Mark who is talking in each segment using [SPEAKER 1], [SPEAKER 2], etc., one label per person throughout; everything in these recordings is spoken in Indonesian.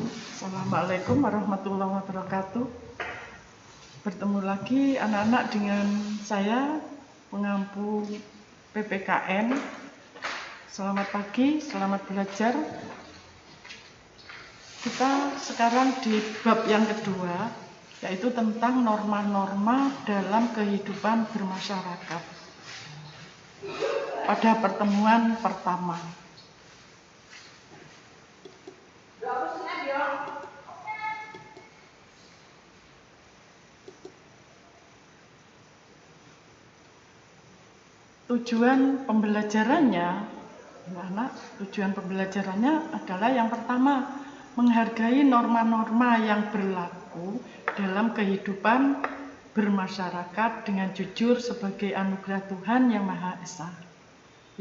[SPEAKER 1] Assalamualaikum warahmatullahi wabarakatuh. Bertemu lagi anak-anak dengan saya, pengampu PPKN. Selamat pagi, selamat belajar. Kita sekarang di bab yang kedua, yaitu tentang norma-norma dalam kehidupan bermasyarakat. Pada pertemuan pertama, tujuan pembelajarannya adalah yang pertama, menghargai norma-norma yang berlaku dalam kehidupan bermasyarakat dengan jujur sebagai anugerah Tuhan yang Maha Esa.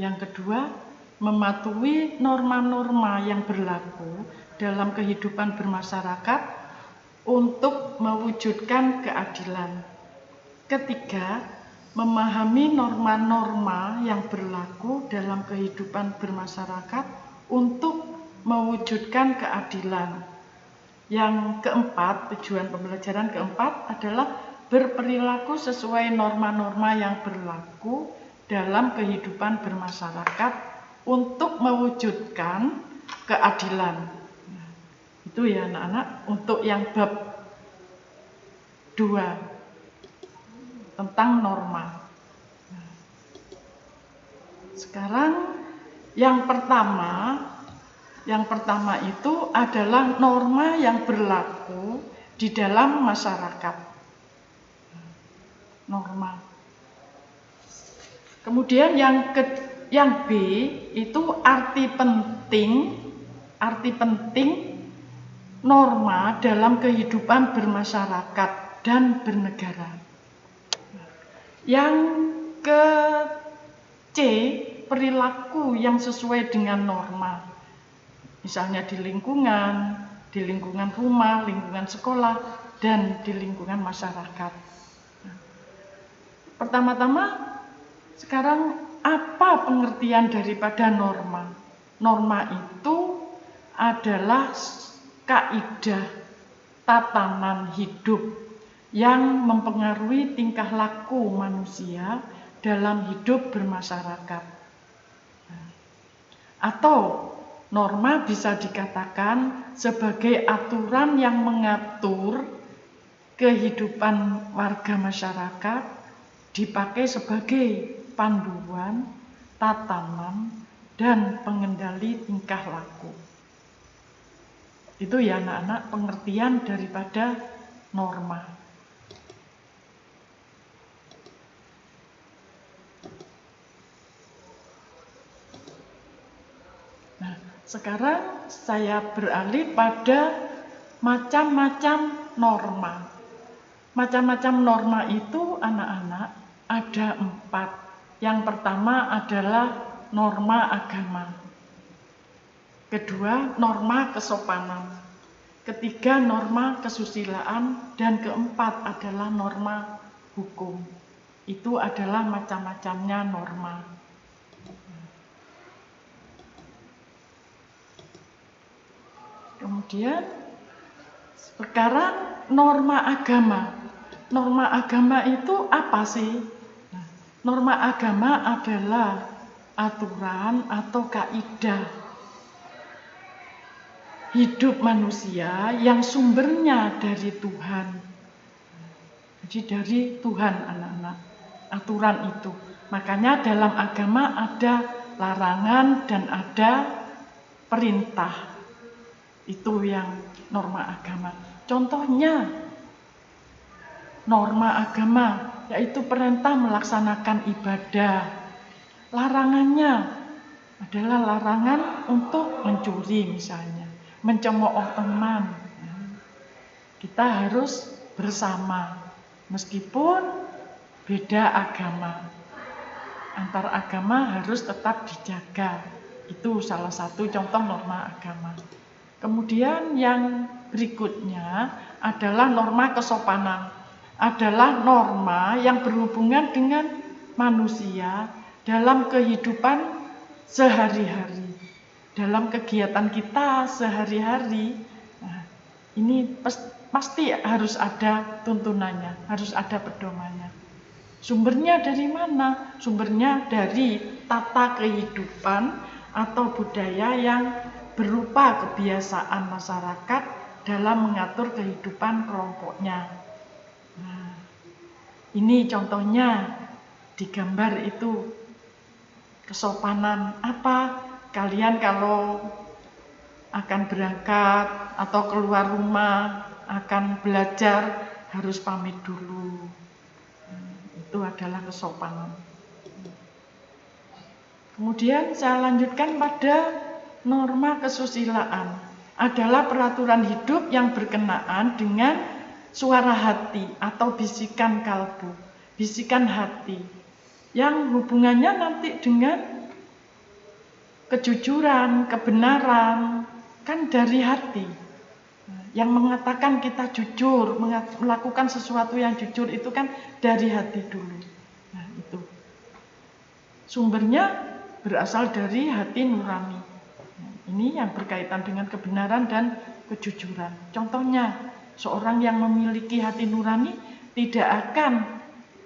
[SPEAKER 1] Yang kedua, mematuhi norma-norma yang berlaku dalam kehidupan bermasyarakat untuk mewujudkan keadilan. Ketiga, memahami norma-norma yang berlaku dalam kehidupan bermasyarakat untuk mewujudkan keadilan. Yang keempat, tujuan pembelajaran keempat adalah berperilaku sesuai norma-norma yang berlaku dalam kehidupan bermasyarakat untuk mewujudkan keadilan. Itu ya anak-anak, untuk yang bab 2 tentang norma. Sekarang yang pertama itu adalah norma yang berlaku di dalam masyarakat. Norma. Kemudian yang B itu arti penting norma dalam kehidupan bermasyarakat dan bernegara. Yang ke C, perilaku yang sesuai dengan norma. Misalnya di lingkungan rumah, lingkungan sekolah, dan di lingkungan masyarakat. Pertama-tama, sekarang apa pengertian daripada norma? Norma itu adalah kaidah tatanan hidup yang mempengaruhi tingkah laku manusia dalam hidup bermasyarakat. Atau norma bisa dikatakan sebagai aturan yang mengatur kehidupan warga masyarakat, dipakai sebagai panduan, tatanan, dan pengendali tingkah laku. Itu ya anak-anak pengertian daripada norma. Nah, sekarang saya beralih pada macam-macam norma. Macam-macam norma itu anak-anak ada 4. Yang pertama adalah norma agama. Kedua, norma kesopanan. Ketiga, norma kesusilaan. Dan keempat adalah norma hukum. Itu adalah macam-macamnya norma. Kemudian sekarang norma agama. Norma agama itu apa sih? Norma agama adalah aturan atau kaidah hidup manusia yang sumbernya dari Tuhan. Jadi dari Tuhan anak-anak, aturan itu. Makanya dalam agama ada larangan dan ada perintah. Itu yang norma agama. Contohnya norma agama yaitu perintah melaksanakan ibadah. Larangannya adalah larangan untuk mencuri misalnya, mencemooh teman. Kita harus bersama meskipun beda agama. Antar agama harus tetap dijaga. Itu salah satu contoh norma agama. Kemudian yang berikutnya adalah norma kesopanan. Adalah norma yang berhubungan dengan manusia dalam kehidupan sehari-hari. Dalam kegiatan kita sehari-hari Nah, ini pasti harus ada tuntunannya, harus ada pedomannya. Sumbernya dari mana? Sumbernya dari tata kehidupan atau budaya yang berupa kebiasaan masyarakat dalam mengatur kehidupan kelompoknya. Nah, ini contohnya di gambar itu kesopanan apa? Kalian kalau akan berangkat atau keluar rumah, akan belajar harus pamit dulu. Itu adalah kesopanan. Kemudian saya lanjutkan pada norma kesusilaan. Adalah peraturan hidup yang berkenaan dengan suara hati atau bisikan kalbu, bisikan hati, yang hubungannya nanti dengan kejujuran, kebenaran, kan dari hati. Yang mengatakan kita jujur, melakukan sesuatu yang jujur itu kan dari hati dulu. Nah, itu. Sumbernya berasal dari hati nurani. Ini yang berkaitan dengan kebenaran dan kejujuran. Contohnya, seorang yang memiliki hati nurani tidak akan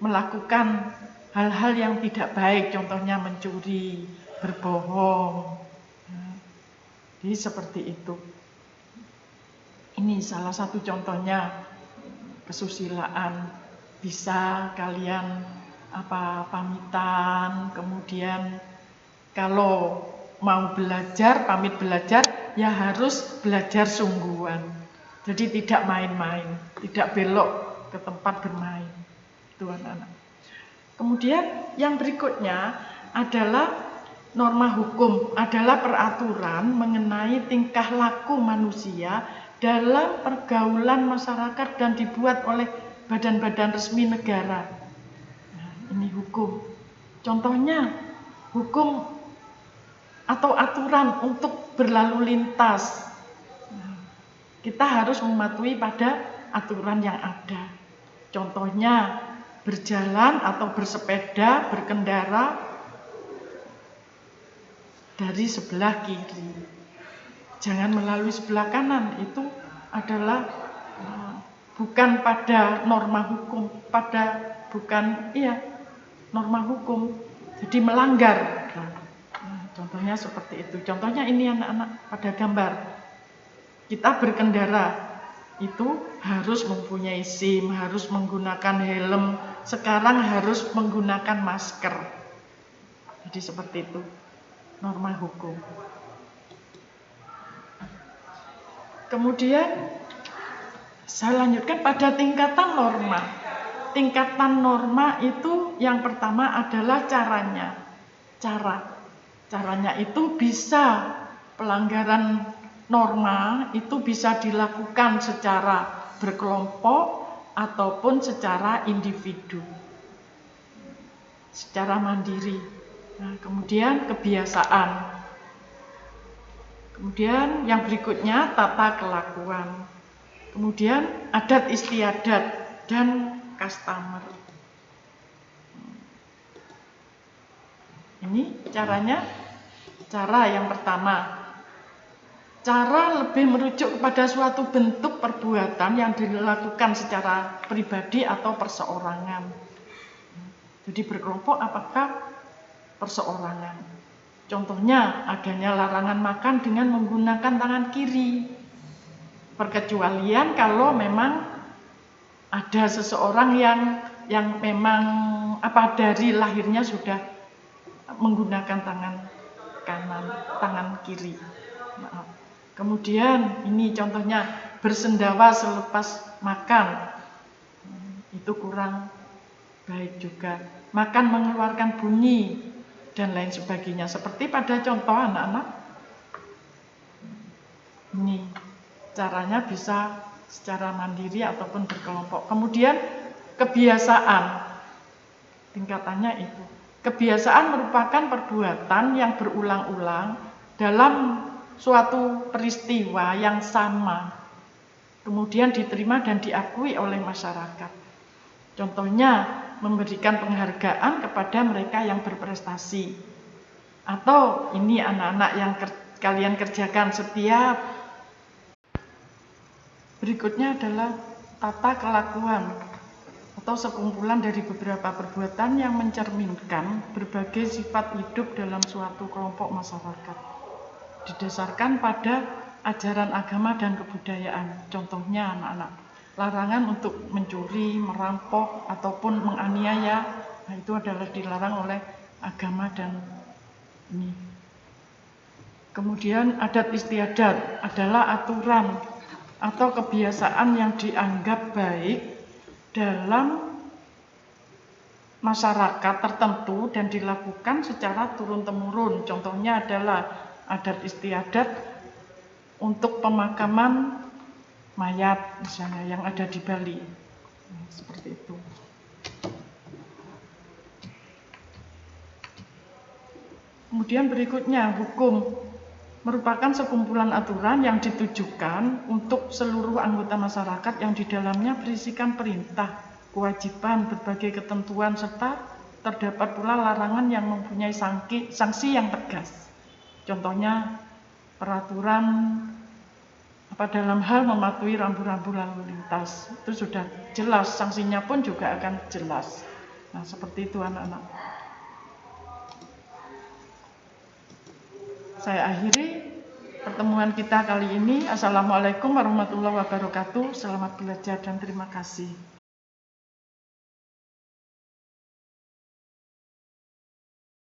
[SPEAKER 1] melakukan hal-hal yang tidak baik, contohnya mencuri, berbohong. Jadi seperti itu. Ini salah satu contohnya kesusilaan. Bisa kalian pamitan, kemudian kalau mau belajar, pamit belajar, ya harus belajar sungguhan. Jadi tidak main-main, tidak belok ke tempat bermain. Itu anak-anak. Kemudian yang berikutnya adalah norma hukum, adalah peraturan mengenai tingkah laku manusia dalam pergaulan masyarakat dan dibuat oleh badan-badan resmi negara. Nah, ini hukum. Contohnya, hukum atau aturan untuk berlalu lintas. Nah, kita harus mematuhi pada aturan yang ada. Contohnya, berjalan atau bersepeda, berkendara dari sebelah kiri. Jangan melalui sebelah kanan, itu adalah bukan pada norma hukum, norma hukum. Jadi melanggar. Contohnya seperti itu. Contohnya ini anak-anak pada gambar. Kita berkendara itu harus mempunyai SIM, harus menggunakan helm. Sekarang harus menggunakan masker. Jadi seperti itu norma hukum. Kemudian saya lanjutkan pada tingkatan norma. Tingkatan norma itu yang pertama adalah caranya. Caranya itu bisa pelanggaran norma itu bisa dilakukan secara berkelompok ataupun secara individu, secara mandiri. Nah, kemudian kebiasaan. Kemudian yang berikutnya tata kelakuan. Kemudian adat istiadat dan customer. Ini caranya. Cara yang pertama, cara lebih merujuk kepada suatu bentuk perbuatan yang dilakukan secara pribadi atau perseorangan. Jadi berkelompok apakah perseorangan. Contohnya adanya larangan makan dengan menggunakan tangan kiri. Perkecualian kalau memang ada seseorang yang memang dari lahirnya sudah menggunakan tangan kanan, tangan kiri. Maaf. Kemudian ini contohnya bersendawa selepas makan. Itu kurang baik juga. Makan mengeluarkan bunyi dan lain sebagainya. Seperti pada contoh anak-anak. Ini caranya bisa secara mandiri ataupun berkelompok. Kemudian kebiasaan. Tingkatannya itu. Kebiasaan merupakan perbuatan yang berulang-ulang dalam suatu peristiwa yang sama, kemudian diterima dan diakui oleh masyarakat. Contohnya, memberikan penghargaan kepada mereka yang berprestasi. Atau ini anak-anak yang kalian kerjakan setiap Berikutnya adalah tata kelakuan atau sekumpulan dari beberapa perbuatan yang mencerminkan berbagai sifat hidup dalam suatu kelompok masyarakat. Didasarkan pada ajaran agama dan kebudayaan. Contohnya anak-anak, larangan untuk mencuri, merampok, ataupun menganiaya. Nah, itu adalah dilarang oleh agama dan ini. Kemudian adat istiadat adalah aturan atau kebiasaan yang dianggap baik dalam masyarakat tertentu dan dilakukan secara turun-temurun. Contohnya adalah adat istiadat untuk pemakaman mayat misalnya yang ada di Bali. Nah, seperti itu. Kemudian berikutnya hukum merupakan sekumpulan aturan yang ditujukan untuk seluruh anggota masyarakat yang di dalamnya berisikan perintah, kewajiban, berbagai ketentuan, serta terdapat pula larangan yang mempunyai sanksi yang tegas. Contohnya peraturan dalam hal mematuhi rambu-rambu lalu lintas. Itu sudah jelas, sanksinya pun juga akan jelas. Nah, seperti itu anak-anak. Saya akhiri pertemuan kita kali ini. Assalamualaikum warahmatullahi wabarakatuh. Selamat belajar dan terima kasih.